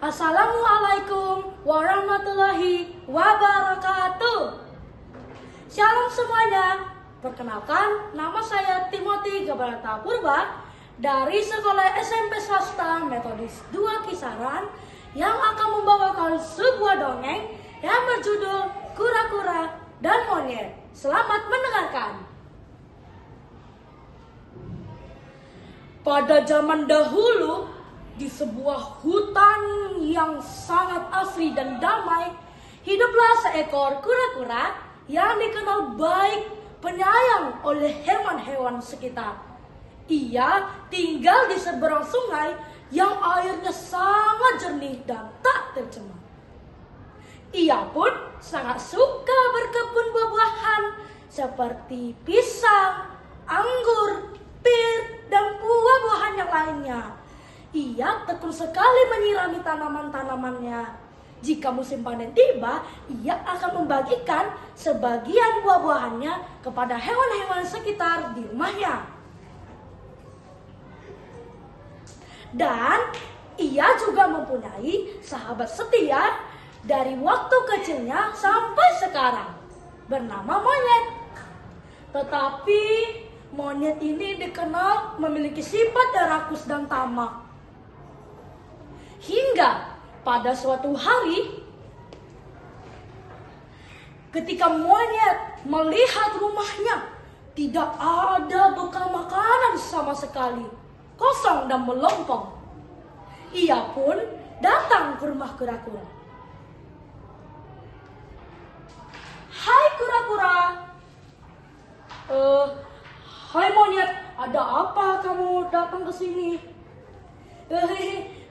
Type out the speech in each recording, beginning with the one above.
Assalamualaikum warahmatullahi wabarakatuh. Shalom semuanya. Perkenalkan, nama saya Timothy Gabarata Purba dari Sekolah SMP Swasta Metodis 2 Kisaran yang akan membawakan sebuah dongeng yang berjudul Kura-Kura dan Monyet. Selamat mendengarkan. Pada zaman dahulu, di sebuah hutan yang sangat asri dan damai, hiduplah seekor kura-kura yang dikenal baik, penyayang oleh hewan-hewan sekitar. Ia tinggal di seberang sungai yang airnya sangat jernih dan tak tercemar. Ia pun sangat suka berkebun buah-buahan seperti pisang, anggur, pir, dan buah-buahan yang lainnya. Ia tekun sekali menyirami tanaman-tanamannya. Jika musim panen tiba, ia akan membagikan sebagian buah-buahannya kepada hewan-hewan sekitar di rumahnya. Dan ia juga mempunyai sahabat setia dari waktu kecilnya sampai sekarang, bernama Monyet. Tetapi Monyet ini dikenal memiliki sifat yang rakus dan tamak. Hingga pada suatu hari, ketika Monyet melihat rumahnya tidak ada bekal makanan sama sekali, kosong dan melompong, ia pun datang ke rumah kura-kura. Hai kura-kura. Hai Monyet, ada apa kamu datang ke sini?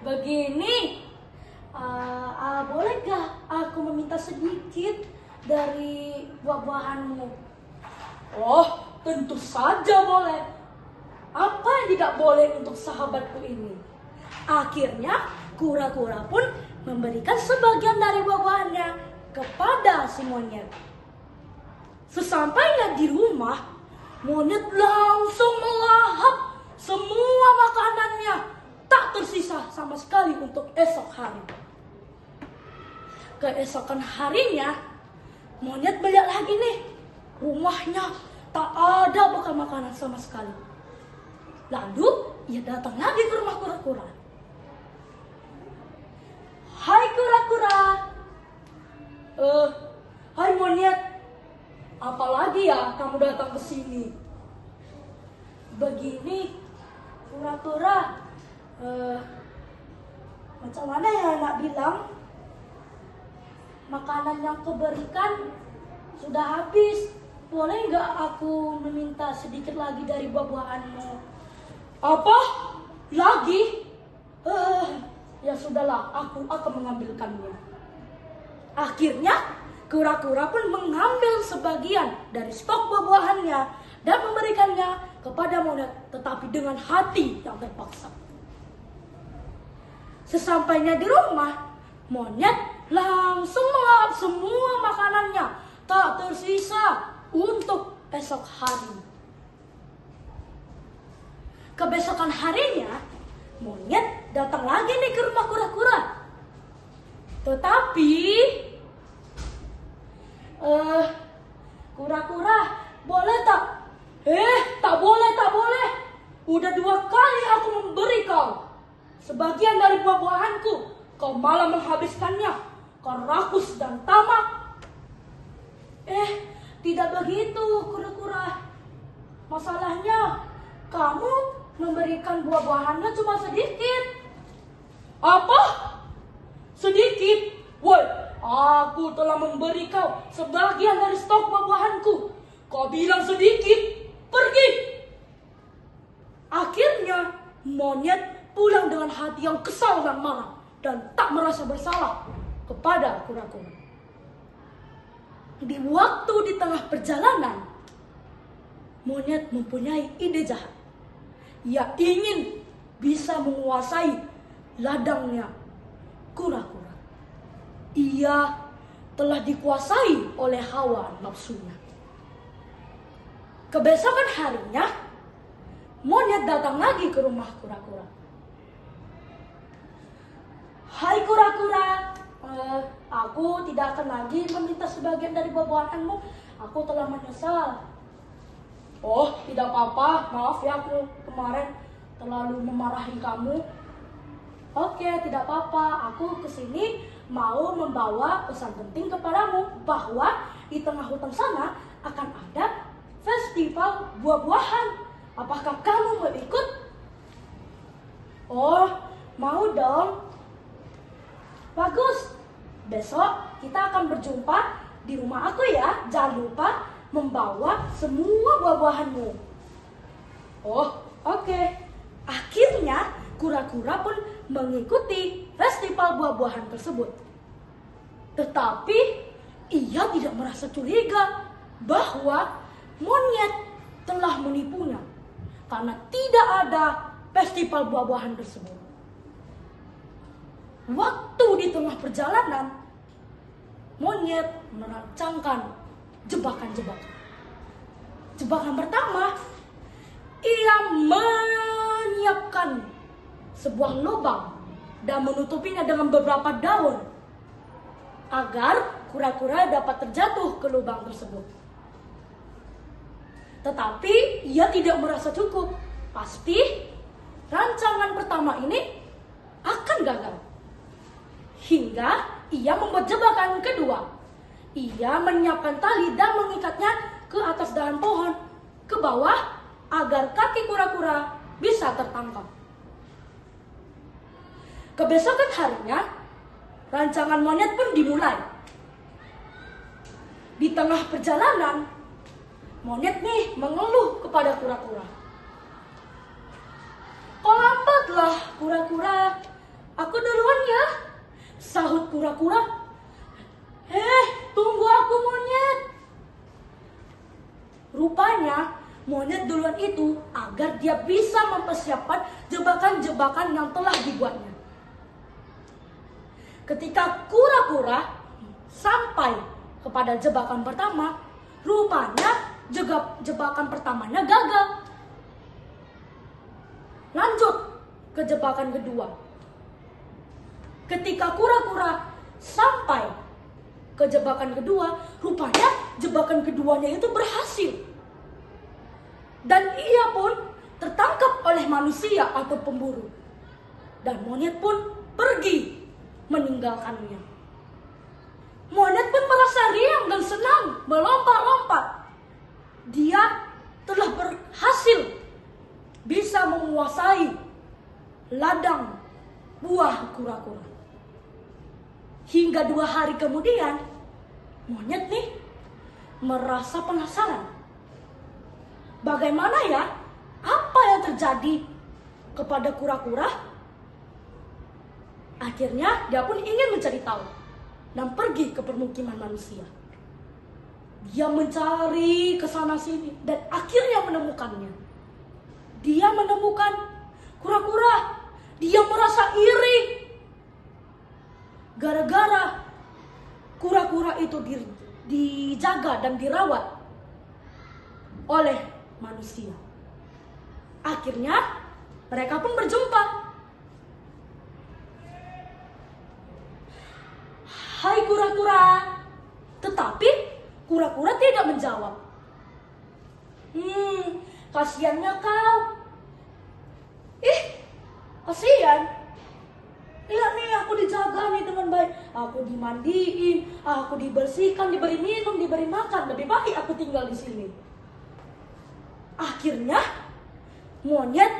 Begini, boleh gak aku meminta sedikit dari buah-buahanmu? Oh, tentu saja boleh. Apa yang tidak boleh untuk sahabatku ini? Akhirnya, kura-kura pun memberikan sebagian dari buah-buahannya kepada si Monyet. Sesampainya di rumah, Monyet langsung melahap semua makanannya. Tak tersisa sama sekali untuk esok hari. Keesokan harinya, Monyet melihat lagi nih, rumahnya tak ada bekal makanan sama sekali. Lalu ia datang lagi ke rumah kura-kura. Hai kura-kura. Hai Monyet. Apalagi ya kamu datang ke sini? Begini, kura-kura. Macam mana ya nak bilang? Makanan yang kuberikan sudah habis. Boleh nggak aku meminta sedikit lagi dari buah-buahanmu? Apa? Lagi? Ya sudahlah, aku akan mengambilkannya. Akhirnya, kura-kura pun mengambil sebagian dari stok buah-buahannya dan memberikannya kepada Monyet, tetapi dengan hati yang terpaksa. Sesampainya di rumah, Monyet langsung melahap semua makanannya, tak tersisa untuk esok hari. Kebesokan harinya, Monyet datang lagi nih ke rumah kura-kura. Tetapi, kura-kura, boleh tak? Tak boleh, tak boleh. Udah 2 kali aku memberi kau sebagian dari buah-buahanku, kau malah menghabiskannya. Kau rakus dan tamak. Tidak begitu kura-kura. Masalahnya, kamu memberikan buah-buahannya cuma sedikit. Apa? Sedikit? Woi, aku telah memberi kau sebagian dari stok buah-buahanku. Kau bilang sedikit? Pergi! Akhirnya, Monyet pulang dengan hati yang kesal dan marah dan tak merasa bersalah kepada kura-kura. Di waktu di tengah perjalanan, Monyet mempunyai ide jahat. Ia ingin bisa menguasai ladangnya kura-kura. Ia telah dikuasai oleh hawa nafsunya. Kebesokan harinya, Monyet datang lagi ke rumah kura-kura. Hai kura-kura, aku tidak akan lagi meminta sebagian dari buah-buahanmu. Aku telah menyesal. Oh, tidak apa-apa. Maaf ya, aku kemarin terlalu memarahi kamu. Oke, tidak apa-apa. Aku kesini mau membawa pesan penting kepadamu bahwa di tengah hutan sana akan ada festival buah-buahan. Apakah kamu mau ikut? Oh, mau dong. Bagus. Besok kita akan berjumpa di rumah aku ya. Jangan lupa membawa semua buah-buahanmu. Oh, oke. Akhirnya kura-kura pun mengikuti festival buah-buahan tersebut. Tetapi ia tidak merasa curiga bahwa monyet telah menipunya karena tidak ada festival buah-buahan tersebut. Waktu di tengah perjalanan, monyet merancangkan jebakan-jebakan. Jebakan pertama, ia menyiapkan sebuah lubang dan menutupinya dengan beberapa daun agar kura-kura dapat terjatuh ke lubang tersebut. Tetapi ia tidak merasa cukup. Pasti rancangan pertama ini akan gagal. Hingga ia membuat jebakan kedua. Ia menyiapkan tali dan mengikatnya ke atas dahan pohon ke bawah agar kaki kura-kura bisa tertangkap. Kebesokan harinya, rancangan monyet pun dimulai. Di tengah perjalanan, monyet nih mengeluh kepada kura-kura. "Kok lambatlah kura-kura? Aku duluan ya," sahut kura-kura. Tunggu aku monyet." Rupanya monyet duluan itu agar dia bisa mempersiapkan jebakan-jebakan yang telah dibuatnya. Ketika kura-kura sampai kepada jebakan pertama, rupanya jebakan pertamanya gagal. Lanjut ke jebakan kedua. Ketika kura-kura sampai ke jebakan kedua, rupanya jebakan keduanya itu berhasil. Dan ia pun tertangkap oleh manusia atau pemburu. Dan monyet pun pergi meninggalkannya. Monyet pun merasa riang dan senang, melompat-lompat. Dia telah berhasil bisa menguasai ladang buah kura-kura. Hingga 2 hari kemudian, monyet nih merasa penasaran. Bagaimana ya? Apa yang terjadi kepada kura-kura? Akhirnya dia pun ingin mencari tahu dan pergi ke permukiman manusia. Dia mencari ke sana sini dan akhirnya menemukannya. Dia menemukan kura-kura. Dia merasa iri. Gara-gara kura-kura itu dijaga dan dirawat oleh manusia. Akhirnya mereka pun berjumpa. "Hai kura-kura." Tetapi kura-kura tidak menjawab. Kasiannya kau. Kasian. Lihat nih, aku dijaga nih dengan baik. Aku dimandiin, aku dibersihkan, diberi minum, diberi makan. Lebih baik aku tinggal di sini. Akhirnya monyet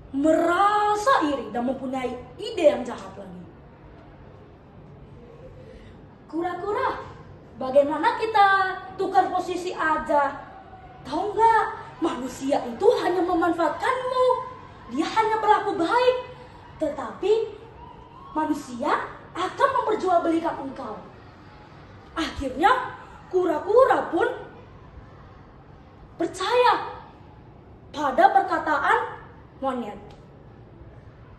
merasa iri dan mempunyai ide yang jahat lagi. "Kura-kura, bagaimana kita tukar posisi aja? Tahu nggak, manusia itu hanya memanfaatkanmu. Dia hanya berlaku baik. Tetapi manusia akan memperjualbelikan engkau." Akhirnya kura-kura pun percaya pada perkataan monyet.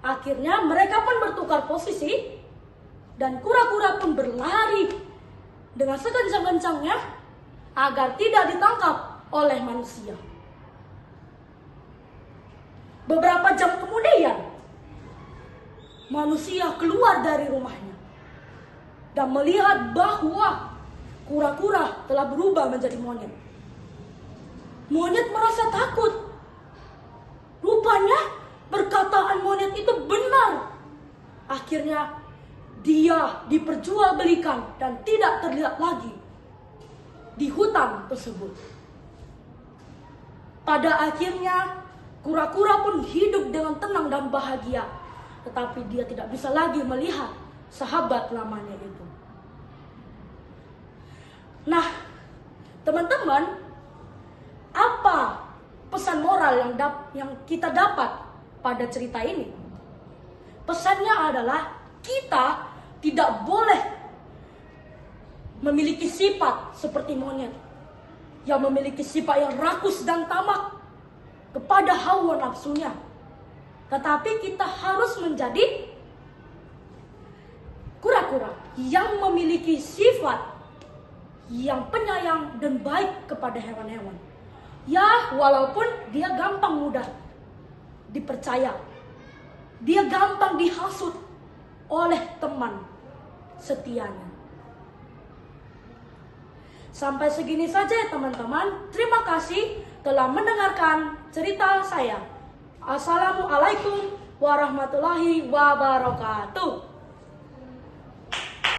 Akhirnya mereka pun bertukar posisi dan kura-kura pun berlari dengan sekencang-kencangnya agar tidak ditangkap oleh manusia. Beberapa jam kemudian, manusia keluar dari rumahnya dan melihat bahwa kura-kura telah berubah menjadi monyet. Monyet merasa takut. Rupanya perkataan monyet itu benar. Akhirnya dia diperjualbelikan dan tidak terlihat lagi di hutan tersebut. Pada akhirnya kura-kura pun hidup dengan tenang dan bahagia. Tetapi dia tidak bisa lagi melihat sahabat lamanya itu. Nah, teman-teman, apa pesan moral yang kita dapat pada cerita ini? Pesannya adalah kita tidak boleh memiliki sifat seperti monyet yang memiliki sifat yang rakus dan tamak kepada hawa nafsunya. Tetapi kita harus menjadi kura-kura yang memiliki sifat yang penyayang dan baik kepada hewan-hewan. Ya, walaupun dia gampang mudah dipercaya, dia gampang dihasut oleh teman setianya. Sampai segini saja ya teman-teman. Terima kasih telah mendengarkan cerita saya. Assalamualaikum warahmatullahi wabarakatuh.